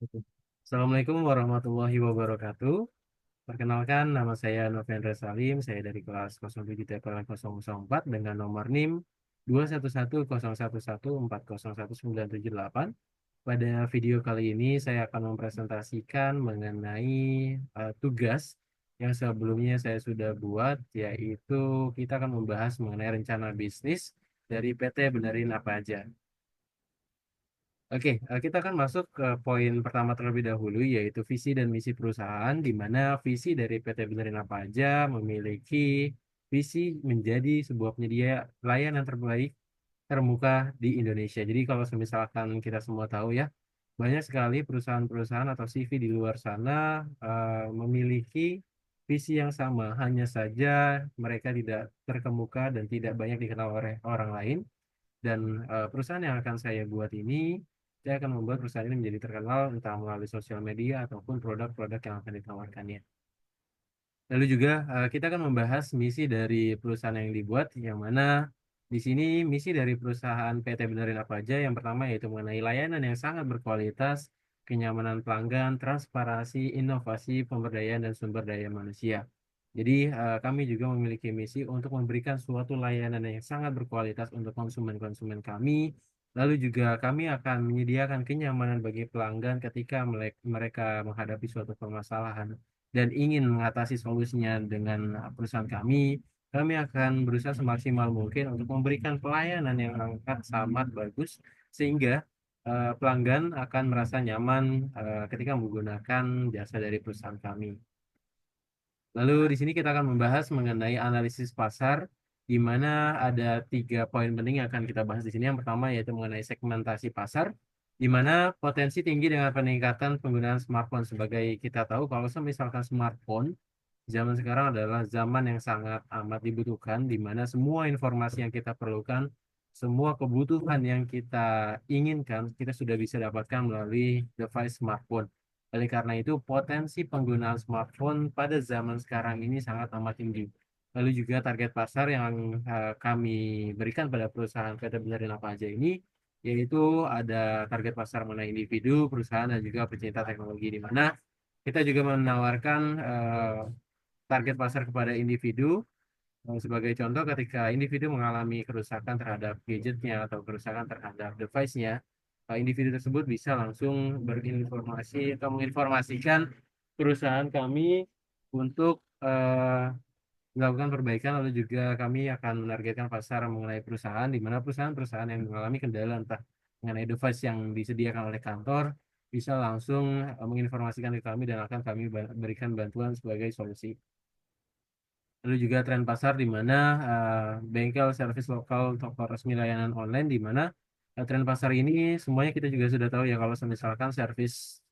Oke. Assalamualaikum warahmatullahi wabarakatuh. Perkenalkan, nama saya Novendra Salim. Saya dari kelas 07 TPLN 004 dengan nomor NIM 2110114019078. Pada video kali ini saya akan mempresentasikan mengenai tugas yang sebelumnya saya sudah buat, yaitu kita akan membahas mengenai rencana bisnis dari PT Benerin Apa Aja. Oke, kita akan masuk ke poin pertama terlebih dahulu, yaitu visi dan misi perusahaan, di mana visi dari PT Benerin Apa Aja memiliki visi menjadi sebuah penyedia layanan terbaik termuka di Indonesia. Jadi kalau misalkan kita semua tahu ya, banyak sekali perusahaan-perusahaan atau CV di luar sana memiliki visi yang sama, hanya saja mereka tidak terkemuka dan tidak banyak dikenal oleh orang lain. Dan perusahaan yang akan saya buat ini, saya akan membuat perusahaan ini menjadi terkenal entah melalui sosial media ataupun produk-produk yang akan ditawarkannya. Lalu juga kita akan membahas misi dari perusahaan yang dibuat, yang mana di sini misi dari perusahaan PT Benerin Apa Aja yang pertama yaitu mengenai layanan yang sangat berkualitas, kenyamanan pelanggan, transparansi, inovasi, pemberdayaan dan sumber daya manusia. Jadi kami juga memiliki misi untuk memberikan suatu layanan yang sangat berkualitas untuk konsumen-konsumen kami. Lalu juga kami akan menyediakan kenyamanan bagi pelanggan ketika mereka menghadapi suatu permasalahan dan ingin mengatasi solusinya dengan perusahaan kami, kami akan berusaha semaksimal mungkin untuk memberikan pelayanan yang sangat bagus sehingga pelanggan akan merasa nyaman ketika menggunakan jasa dari perusahaan kami. Lalu di sini kita akan membahas mengenai analisis pasar, di mana ada 3 poin penting yang akan kita bahas di sini. Yang pertama yaitu mengenai segmentasi pasar, di mana potensi tinggi dengan peningkatan penggunaan smartphone. Sebagai kita tahu, kalau misalkan smartphone, zaman sekarang adalah zaman yang sangat amat dibutuhkan, di mana semua informasi yang kita perlukan, semua kebutuhan yang kita inginkan, kita sudah bisa dapatkan melalui device smartphone. Oleh karena itu, potensi penggunaan smartphone pada zaman sekarang ini sangat amat tinggi. Lalu juga target pasar yang kami berikan pada perusahaan PT Benerin Apa Aja ini, yaitu ada target pasar mengenai individu, perusahaan, dan juga pecinta teknologi, di mana kita juga menawarkan target pasar kepada individu. Sebagai contoh, ketika individu mengalami kerusakan terhadap gadgetnya atau kerusakan terhadap device-nya, individu tersebut bisa langsung berinformasi atau menginformasikan perusahaan kami untuk melakukan perbaikan. Lalu juga kami akan menargetkan pasar mengenai perusahaan, di mana perusahaan-perusahaan yang mengalami kendala entah mengenai device yang disediakan oleh kantor bisa langsung menginformasikan ke kami dan akan kami berikan bantuan sebagai solusi. Lalu juga tren pasar di mana bengkel, servis lokal, toko resmi layanan online, di mana tren pasar ini semuanya kita juga sudah tahu ya, kalau misalkan servis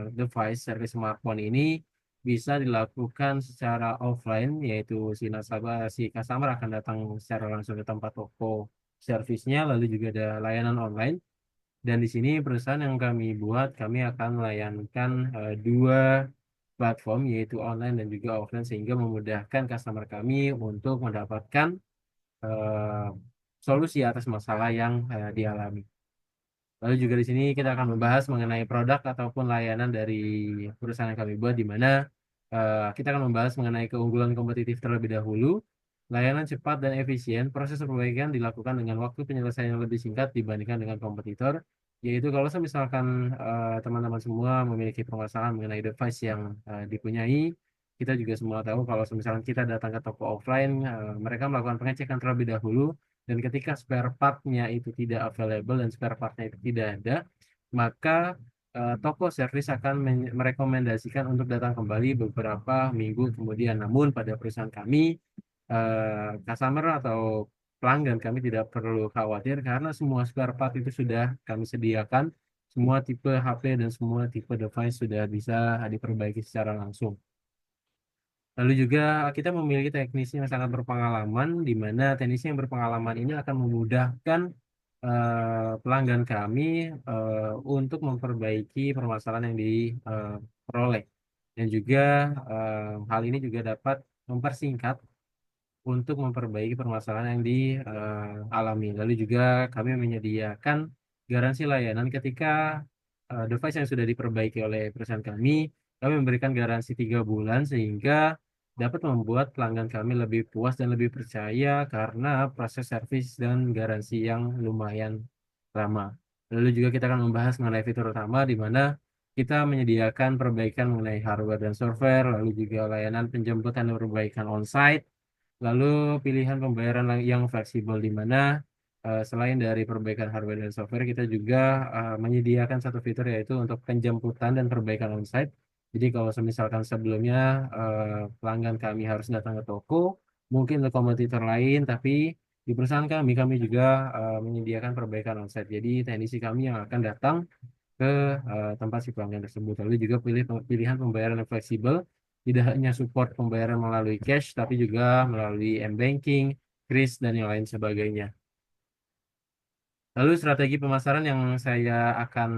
device, servis smartphone ini bisa dilakukan secara offline, yaitu si customer akan datang secara langsung ke tempat toko servisnya. Lalu juga ada layanan online, dan di sini perusahaan yang kami buat, kami akan melayangkan dua platform, yaitu online dan juga offline, sehingga memudahkan customer kami untuk mendapatkan eh, solusi atas masalah yang dialami. Lalu juga di sini kita akan membahas mengenai produk ataupun layanan dari perusahaan yang kami buat, di mana kita akan membahas mengenai keunggulan kompetitif terlebih dahulu. Layanan cepat dan efisien, proses perbaikan dilakukan dengan waktu penyelesaian yang lebih singkat dibandingkan dengan kompetitor. Yaitu kalau misalkan teman-teman semua memiliki permasalahan mengenai device yang dipunyai, kita juga semua tahu kalau misalkan kita datang ke toko offline, mereka melakukan pengecekan terlebih dahulu, dan ketika spare partnya itu tidak available dan spare partnya itu tidak ada, maka toko servis akan merekomendasikan untuk datang kembali beberapa minggu kemudian. Namun pada perusahaan kami, customer atau pelanggan kami tidak perlu khawatir karena semua spare part itu sudah kami sediakan. Semua tipe HP dan semua tipe device sudah bisa diperbaiki secara langsung. Lalu juga kita memiliki teknisi yang sangat berpengalaman, di mana teknisi yang berpengalaman ini akan memudahkan pelanggan kami untuk memperbaiki permasalahan yang diperoleh. Dan juga hal ini juga dapat mempersingkat untuk memperbaiki permasalahan yang dialami. Lalu juga kami menyediakan garansi layanan ketika device yang sudah diperbaiki oleh perusahaan kami memberikan garansi 3 bulan sehingga dapat membuat pelanggan kami lebih puas dan lebih percaya karena proses servis dan garansi yang lumayan lama. Lalu juga kita akan membahas mengenai fitur utama di mana kita menyediakan perbaikan mengenai hardware dan software, lalu juga layanan penjemputan dan perbaikan on-site, lalu pilihan pembayaran yang fleksibel di mana selain dari perbaikan hardware dan software, kita juga menyediakan satu fitur yaitu untuk penjemputan dan perbaikan on-site. Jadi kalau misalkan sebelumnya pelanggan kami harus datang ke toko, mungkin untuk kompetitor lain, tapi di perusahaan kami juga menyediakan perbaikan on-site. Jadi teknisi kami yang akan datang ke tempat si pelanggan tersebut. Lalu juga pilihan pembayaran yang fleksibel, tidak hanya support pembayaran melalui cash, tapi juga melalui m-banking, kris, dan yang lain sebagainya. Lalu strategi pemasaran yang saya akan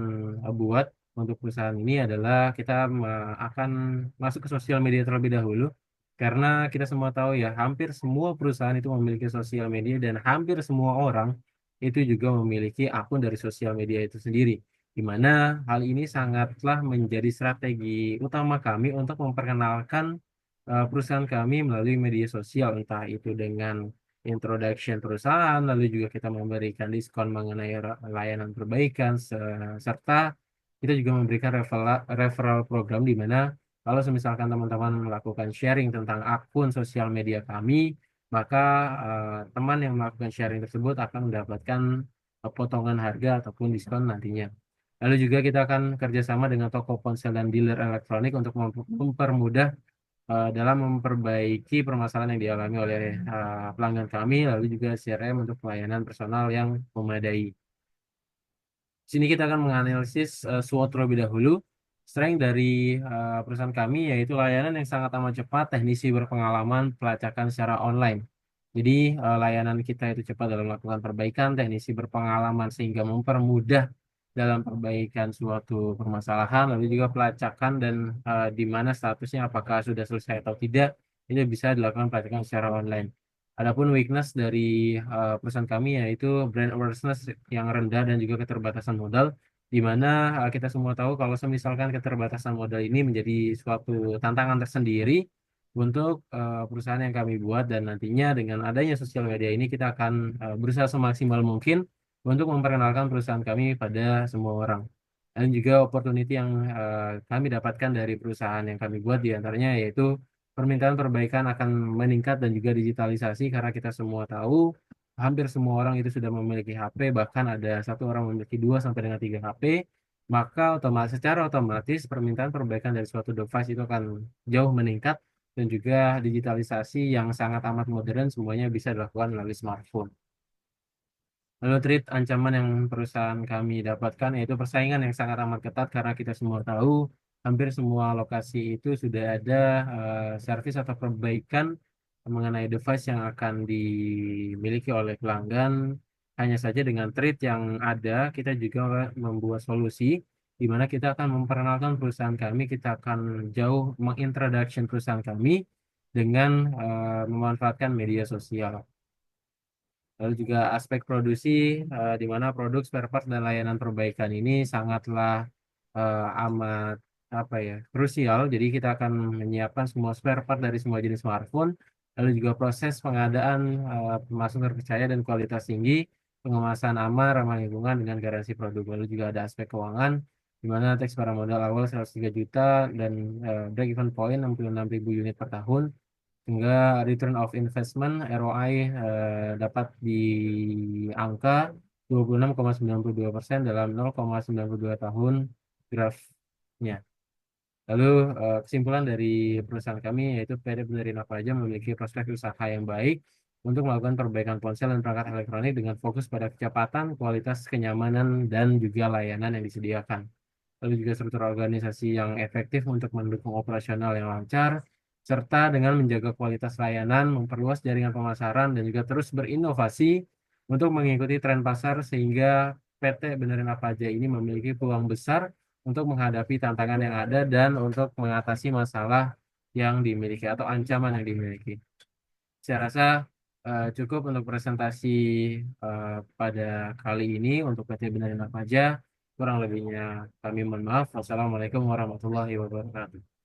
buat untuk perusahaan ini adalah kita akan masuk ke sosial media terlebih dahulu. Karena kita semua tahu ya, hampir semua perusahaan itu memiliki sosial media dan hampir semua orang itu juga memiliki akun dari sosial media itu sendiri. Di mana hal ini sangatlah menjadi strategi utama kami untuk memperkenalkan perusahaan kami melalui media sosial, entah itu dengan introduction perusahaan, lalu juga kita memberikan diskon mengenai layanan perbaikan, serta kita juga memberikan referral program di mana kalau misalkan teman-teman melakukan sharing tentang akun sosial media kami, maka teman yang melakukan sharing tersebut akan mendapatkan potongan harga ataupun diskon nantinya. Lalu juga kita akan kerjasama dengan toko ponsel dan dealer elektronik untuk mempermudah dalam memperbaiki permasalahan yang dialami oleh pelanggan kami, lalu juga CRM untuk pelayanan personal yang memadai. Sini kita akan menganalisis SWOT terlebih dahulu. Strength dari perusahaan kami yaitu layanan yang sangat amat cepat, teknisi berpengalaman, pelacakan secara online. Jadi layanan kita itu cepat dalam melakukan perbaikan, teknisi berpengalaman sehingga mempermudah dalam perbaikan suatu permasalahan, lalu juga pelacakan dan di mana statusnya apakah sudah selesai atau tidak, ini bisa dilakukan pelacakan secara online. Adapun weakness dari perusahaan kami yaitu brand awareness yang rendah dan juga keterbatasan modal, di mana kita semua tahu kalau misalkan keterbatasan modal ini menjadi suatu tantangan tersendiri untuk perusahaan yang kami buat, dan nantinya dengan adanya sosial media ini kita akan berusaha semaksimal mungkin untuk memperkenalkan perusahaan kami pada semua orang. Dan juga opportunity yang kami dapatkan dari perusahaan yang kami buat diantaranya yaitu permintaan perbaikan akan meningkat dan juga digitalisasi karena kita semua tahu hampir semua orang itu sudah memiliki HP, bahkan ada satu orang memiliki 2 sampai dengan 3 HP, maka secara otomatis permintaan perbaikan dari suatu device itu akan jauh meningkat dan juga digitalisasi yang sangat amat modern semuanya bisa dilakukan melalui smartphone. Lalu treat ancaman yang perusahaan kami dapatkan yaitu persaingan yang sangat amat ketat karena kita semua tahu hampir semua lokasi itu sudah ada servis atau perbaikan mengenai device yang akan dimiliki oleh pelanggan. Hanya saja dengan treat yang ada, kita juga membuat solusi di mana kita akan memperkenalkan perusahaan kami, kita akan jauh mengintroduction perusahaan kami dengan memanfaatkan media sosial. Lalu juga aspek produksi, di mana produk spare part dan layanan perbaikan ini sangatlah amat apa ya krusial. Jadi kita akan menyiapkan semua spare part dari semua jenis smartphone, lalu juga proses pengadaan masuk terpercaya dan kualitas tinggi, pengemasan aman, ramah lingkungan dengan garansi produk. Lalu juga ada aspek keuangan, di mana teks para modal awal 103 juta dan break even point 66.000 unit per tahun, sehingga return of investment ROI dapat di angka 26,92% dalam 0,92 tahun grafnya. Lalu kesimpulan dari perusahaan kami yaitu PT Benerin Apa Aja memiliki prospek usaha yang baik untuk melakukan perbaikan ponsel dan perangkat elektronik dengan fokus pada kecepatan, kualitas, kenyamanan, dan juga layanan yang disediakan. Lalu juga struktur organisasi yang efektif untuk mendukung operasional yang lancar, serta dengan menjaga kualitas layanan, memperluas jaringan pemasaran, dan juga terus berinovasi untuk mengikuti tren pasar sehingga PT Benerin Apa Aja ini memiliki peluang besar untuk menghadapi tantangan yang ada dan untuk mengatasi masalah yang dimiliki atau ancaman yang dimiliki. Saya rasa cukup untuk presentasi pada kali ini untuk PT Benerin Apa Aja. Kurang lebihnya kami mohon maaf. Wassalamualaikum warahmatullahi wabarakatuh.